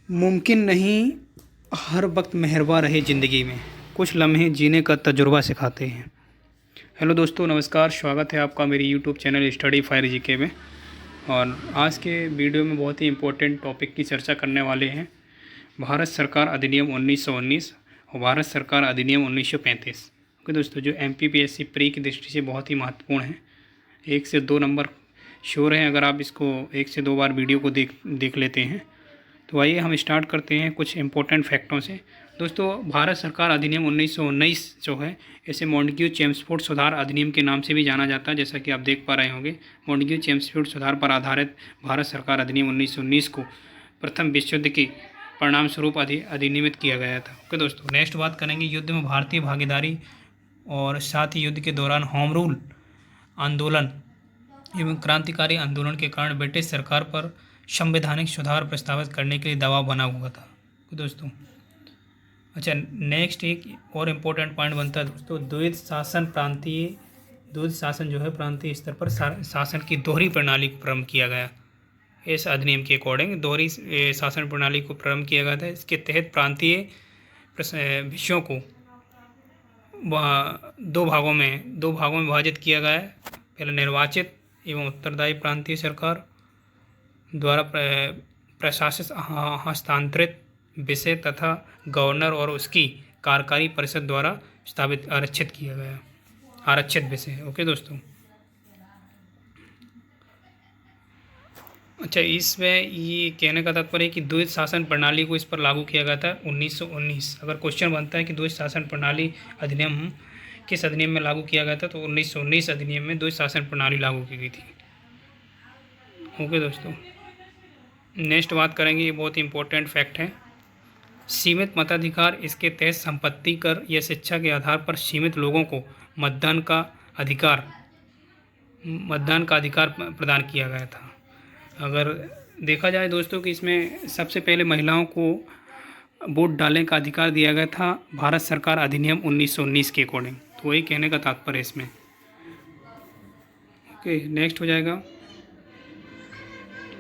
मुमकिन नहीं हर वक्त मेहरबा रहे ज़िंदगी में, कुछ लम्हे जीने का तजुर्बा सिखाते हैं। हेलो दोस्तों, नमस्कार। स्वागत है आपका मेरी YouTube channel study fire GK में। और आज के वीडियो में बहुत ही इम्पोर्टेंट टॉपिक की चर्चा करने वाले हैं। भारत सरकार अधिनियम 1919 और भारत सरकार अधिनियम 1935। ओके दोस्तों, जो MPPSC प्री की दृष्टि से बहुत ही महत्वपूर्ण है। 1 से 2 नंबर श्योर हैं अगर आप इसको 1 से 2 बार वीडियो को देख लेते हैं। तो आइए हम स्टार्ट करते हैं कुछ इम्पोर्टेंट फैक्टों से। दोस्तों, भारत सरकार अधिनियम 1919 जो है, इसे मॉन्टेग्यू चेम्सफोर्ड सुधार अधिनियम के नाम से भी जाना जाता है। जैसा कि आप देख पा रहे होंगे, मॉन्टेग्यू चेम्सफोर्ड सुधार पर आधारित भारत सरकार अधिनियम 1919 को प्रथम विश्व युद्ध के परिणाम स्वरूप अधिनियमित किया गया था। ओके दोस्तों, नेक्स्ट बात करेंगे युद्ध में भारतीय भागीदारी और साथ ही युद्ध के दौरान होम रूल आंदोलन एवं क्रांतिकारी आंदोलन के कारण ब्रिटिश सरकार पर संवैधानिक सुधार प्रस्तावित करने के लिए दबाव बना हुआ था। तो दोस्तों, अच्छा, नेक्स्ट एक और इम्पोर्टेंट पॉइंट बनता है दोस्तों, द्वैध शासन जो है प्रांतीय स्तर पर शासन की दोहरी प्रणाली को प्रारंभ किया गया। इस अधिनियम के अकॉर्डिंग दोहरी शासन प्रणाली को प्रारंभ किया गया था। इसके तहत प्रांतीय विषयों को दो भागों में विभाजित किया गया है। पहले निर्वाचित एवं उत्तरदायी प्रांतीय सरकार द्वारा प्रशासित हस्तांतरित विषय तथा गवर्नर और उसकी कार्यकारी परिषद द्वारा स्थापित आरक्षित विषय। ओके दोस्तों, अच्छा, इसमें ये कहने का तात्पर्य है कि द्वैध शासन प्रणाली को इस पर लागू किया गया था 1919। अगर क्वेश्चन बनता है कि द्वैध शासन प्रणाली अधिनियम किस अधिनियम में लागू किया गया था, तो 1919 अधिनियम में द्वैध शासन प्रणाली लागू की गई थी। ओके दोस्तों, नेक्स्ट बात करेंगे, ये बहुत इंपॉर्टेंट फैक्ट है। सीमित मताधिकार, इसके तहत संपत्ति कर या शिक्षा के आधार पर सीमित लोगों को मतदान का अधिकार प्रदान किया गया था। अगर देखा जाए दोस्तों कि इसमें सबसे पहले महिलाओं को वोट डालने का अधिकार दिया गया था भारत सरकार अधिनियम 1919 के अकॉर्डिंग। तो वही कहने का तात्पर्य इसमें। ओके, नेक्स्ट हो जाएगा,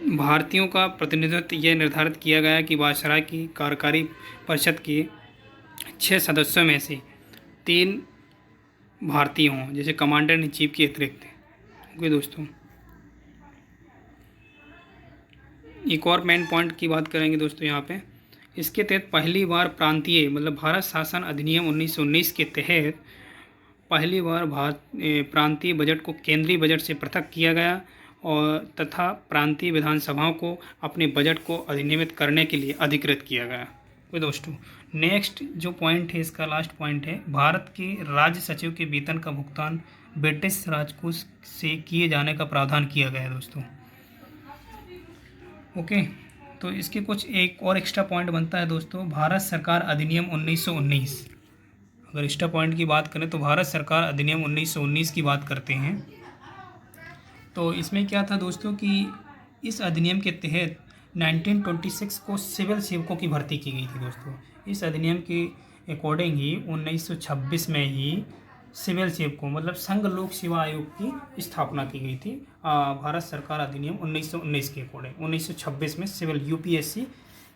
भारतीयों का प्रतिनिधित्व यह निर्धारित किया गया कि वायसराय की कार्यकारी परिषद के 6 सदस्यों में से 3 भारतीय हों, जैसे कमांडर इन चीफ के अतिरिक्त। ओके दोस्तों, एक और मेन पॉइंट की बात करेंगे दोस्तों यहाँ पे। इसके तहत पहली बार प्रांतीय मतलब भारत शासन अधिनियम 1919 के तहत पहली बार प्रांतीय बजट को केंद्रीय बजट से पृथक किया गया और तथा प्रांतीय विधानसभाओं को अपने बजट को अधिनियमित करने के लिए अधिकृत किया गया। तो दोस्तों, नेक्स्ट जो पॉइंट है, इसका लास्ट पॉइंट है, भारत के राज्य सचिव के वेतन का भुगतान ब्रिटिश राजकोष से किए जाने का प्रावधान किया गया है दोस्तों। ओके, तो इसके कुछ एक और एक्स्ट्रा पॉइंट बनता है दोस्तों, भारत सरकार अधिनियम 1919। अगर एक्स्ट्रा पॉइंट की बात करें तो भारत सरकार अधिनियम 1919 की बात करते हैं। तो इसमें क्या था दोस्तों कि इस अधिनियम के तहत 1926 को सिविल सेवकों की भर्ती की गई थी दोस्तों। इस अधिनियम के अकॉर्डिंग ही 1926 में ही सिविल सेवकों मतलब संघ लोक सेवा आयोग की स्थापना की गई थी। भारत सरकार अधिनियम 1919 के अकॉर्डिंग 1926 में सिविल UPSC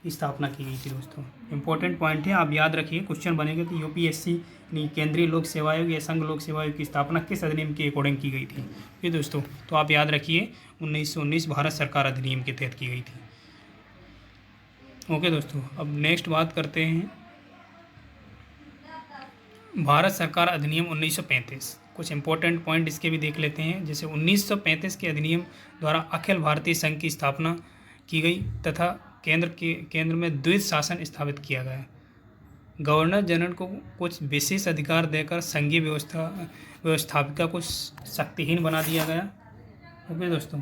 की स्थापना की गई थी दोस्तों। इंपॉर्टेंट पॉइंट है, आप याद रखिए, क्वेश्चन बनेगा कि UPSC केंद्रीय लोक सेवा आयोग या संघ लोक सेवा आयोग की स्थापना किस अधिनियम के अकॉर्डिंग की गई थी। ये दोस्तों, तो आप याद रखिए 1919 भारत सरकार अधिनियम के तहत की गई थी। ओके दोस्तों, अब नेक्स्ट बात करते हैं भारत सरकार अधिनियम 1935। कुछ इंपॉर्टेंट पॉइंट इसके भी देख लेते हैं। जैसे 1935 के अधिनियम द्वारा अखिल भारतीय संघ की स्थापना की गई तथा केंद्र में द्वैध शासन स्थापित किया गया। गवर्नर जनरल को कुछ विशेष अधिकार देकर संघीय व्यवस्थापिका को शक्तिहीन बना दिया गया। ओके दोस्तों,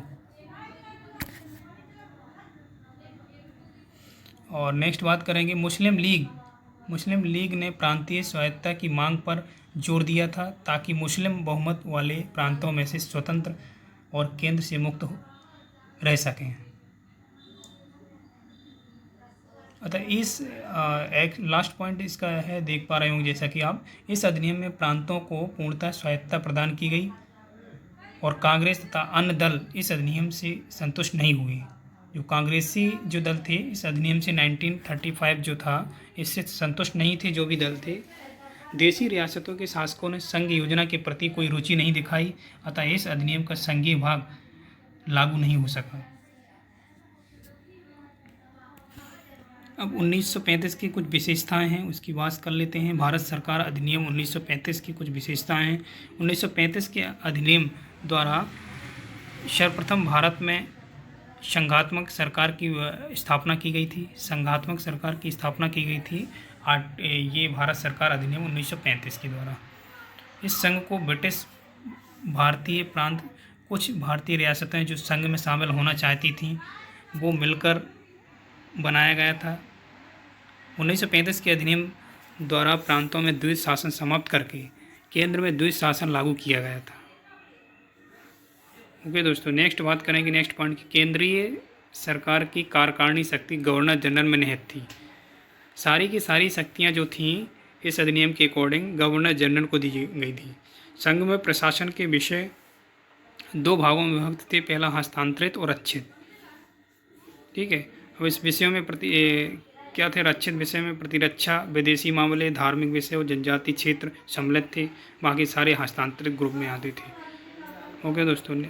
और नेक्स्ट बात करेंगे मुस्लिम लीग ने प्रांतीय स्वायत्तता की मांग पर जोर दिया था ताकि मुस्लिम बहुमत वाले प्रांतों में से स्वतंत्र और केंद्र से मुक्त रह सकें। अतः इस एक लास्ट पॉइंट इसका है, देख पा रहे होंगे जैसा कि आप, इस अधिनियम में प्रांतों को पूर्णतः स्वायत्तता प्रदान की गई और कांग्रेस तथा अन्य दल इस अधिनियम से संतुष्ट नहीं हुए। जो कांग्रेसी जो दल थे इस अधिनियम से 1935 जो था इससे संतुष्ट नहीं थे। जो भी दल थे, देशी रियासतों के शासकों ने संघ योजना के प्रति कोई रुचि नहीं दिखाई, अतः इस अधिनियम का संघीय भाग लागू नहीं हो सका। अब 1935 की कुछ विशेषताएं हैं, उसकी बात कर लेते हैं। भारत सरकार अधिनियम 1935 की कुछ विशेषताएं हैं। 1935 के अधिनियम द्वारा सर्वप्रथम भारत में संघात्मक सरकार की स्थापना की गई थी। संघात्मक सरकार की स्थापना की गई थी ये भारत सरकार अधिनियम 1935 के द्वारा। इस संघ को ब्रिटिश भारतीय प्रांत, कुछ भारतीय रियासतें जो संघ में शामिल होना चाहती थीं, वो मिलकर बनाया गया था। 1935 के अधिनियम द्वारा प्रांतों में द्विज शासन समाप्त करके केंद्र में द्विज शासन लागू किया गया था। ओके दोस्तों, नेक्स्ट बात करेंगे नेक्स्ट पॉइंट की। केंद्रीय सरकार की कार्यकारिणी शक्ति गवर्नर जनरल में निहित थी। सारी की सारी शक्तियां जो थीं इस अधिनियम के अकॉर्डिंग गवर्नर जनरल को दी गई थी। संघ में प्रशासन के विषय दो भागों में विभक्त थे, पहला हस्तांतरित और रक्षित। ठीक है, अब इस विषयों में क्या थे? रक्षित विषय में प्रतिरक्षा, विदेशी मामले, धार्मिक विषय और जनजाति क्षेत्र सम्मिलित थे। बाकी सारे हस्तांतरित ग्रुप में आते थे। ओके दोस्तों, ने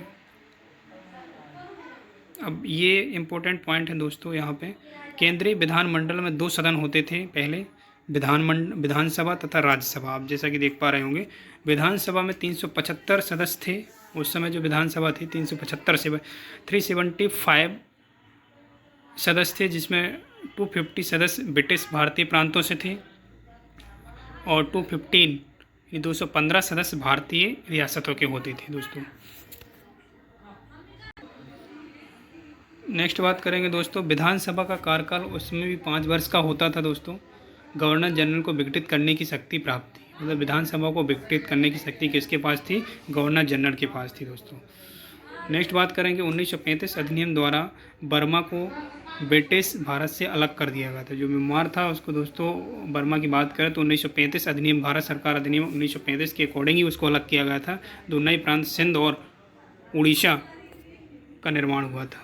अब ये इम्पोर्टेंट पॉइंट है दोस्तों यहाँ पे। केंद्रीय विधानमंडल में दो सदन होते थे पहले, विधानसभा तथा राज्यसभा। आप जैसा कि देख पा रहे होंगे, विधानसभा में 375 सदस्य थे उस समय। जो विधानसभा थी 375 सदस्य थे, जिसमें 250 सदस्य ब्रिटिश भारतीय प्रांतों से थे और 215 सदस्य भारतीय रियासतों के होते थे दोस्तों। नेक्स्ट बात करेंगे दोस्तों, विधानसभा का कार्यकाल उसमें भी 5 वर्ष का होता था दोस्तों। गवर्नर जनरल को विघटित करने की शक्ति प्राप्त थी, मतलब विधानसभा को विघटित करने की शक्ति किसके पास थी? गवर्नर जनरल के पास थी दोस्तों। नेक्स्ट बात करेंगे 1935 अधिनियम द्वारा बर्मा को ब्रिटिश भारत से अलग कर दिया गया था। जो म्यांमार था उसको दोस्तों, बर्मा की बात करें तो 1935 अधिनियम, भारत सरकार अधिनियम 1935 के अकॉर्डिंग ही उसको अलग किया गया था। दो नए प्रांत सिंध और उड़ीसा का निर्माण हुआ था।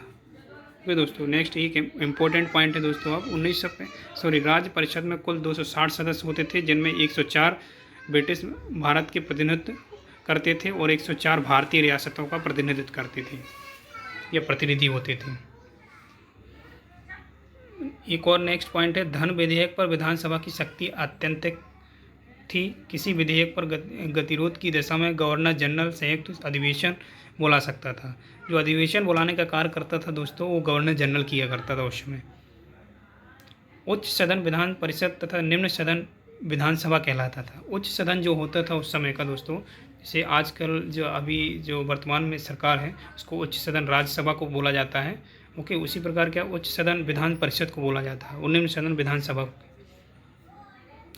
ओके दोस्तों, नेक्स्ट एक इम्पोर्टेंट पॉइंट है दोस्तों। अब राज्य परिषद में कुल 260 सदस्य होते थे, जिनमें 104 ब्रिटिश भारत के प्रतिनिधित्व करते थे और 104 भारतीय रियासतों का प्रतिनिधित्व करते थे या प्रतिनिधि होते थे। एक और नेक्स्ट पॉइंट है, धन विधेयक पर विधानसभा की शक्ति अत्यंतिक थी। किसी विधेयक पर गतिरोध की दशा में गवर्नर जनरल संयुक्त अधिवेशन बुला सकता था। जो अधिवेशन बुलाने का कार्य करता था दोस्तों, वो गवर्नर जनरल किया करता था उस समय। उच्च सदन विधान परिषद तथा निम्न सदन विधानसभा कहलाता था। उच्च सदन जो होता था उस समय का दोस्तों, जैसे आजकल जो अभी जो वर्तमान में सरकार है उसको उच्च सदन राज्यसभा को बोला जाता है। ओके, उसी प्रकार क्या उच्च सदन विधान परिषद को बोला जाता है और निम्न सदन विधानसभा।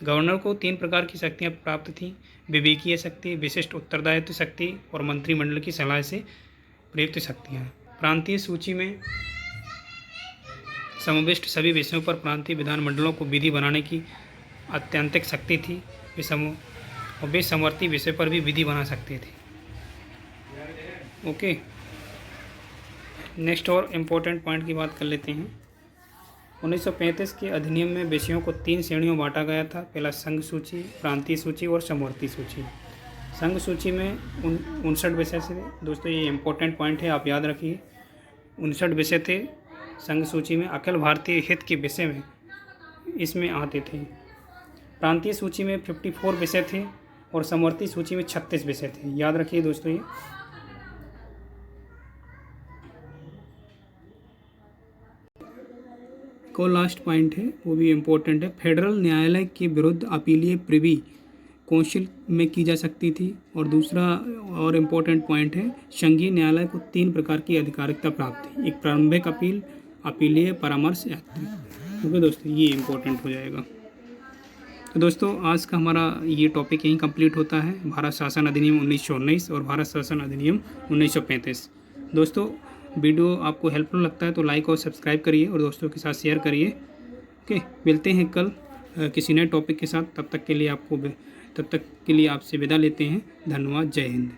गवर्नर को 3 प्रकार की शक्तियाँ प्राप्त थीं: विवेकीय शक्ति, विशिष्ट उत्तरदायित्व शक्ति और मंत्रिमंडल की सलाह से प्रयुक्त शक्तियाँ। प्रांतीय सूची में समाविष्ट सभी विषयों पर प्रांतीय विधानमंडलों को विधि बनाने की अत्यंतिक शक्ति थी। वे समवर्ती विषय पर भी विधि बना सकते थे। ओके, नेक्स्ट और इम्पोर्टेंट पॉइंट की बात कर लेते हैं। 1935 के अधिनियम में विषयों को 3 श्रेणियों में बांटा गया था। पहला संघ सूची, प्रांतीय सूची और समवर्ती सूची। संघ सूची में 59 विषय थे दोस्तों, ये इम्पोर्टेंट पॉइंट है, आप याद रखिए। 59 विषय थे संघ सूची में। अखिल भारतीय हित के विषय में इसमें आते थे। प्रांतीय सूची में 54 विषय थे और समवर्ती सूची में 36 विषय थे। याद रखिए दोस्तों ये। को लास्ट पॉइंट है, वो भी इम्पोर्टेंट है। फेडरल न्यायालय के विरुद्ध अपीलीय प्रिवी काउंसिल में की जा सकती थी। और दूसरा और इम्पोर्टेंट पॉइंट है, संघीय न्यायालय को 3 प्रकार की अधिकारिकता प्राप्त थी: एक प्रारंभिक अपील, अपीलीय, परामर्श, यात्री। ओके दोस्तों, ये इम्पोर्टेंट हो जाएगा। तो दोस्तों, आज का हमारा ये टॉपिक यहीं कंप्लीट होता है, भारत शासन अधिनियम 1919 और भारत शासन अधिनियम 1935। दोस्तों, वीडियो आपको हेल्पफुल लगता है तो लाइक और सब्सक्राइब करिए और दोस्तों के साथ शेयर करिए। ओके, मिलते हैं कल किसी नए टॉपिक के साथ। तब तक के लिए आपसे विदा लेते हैं। धन्यवाद, जय हिंद।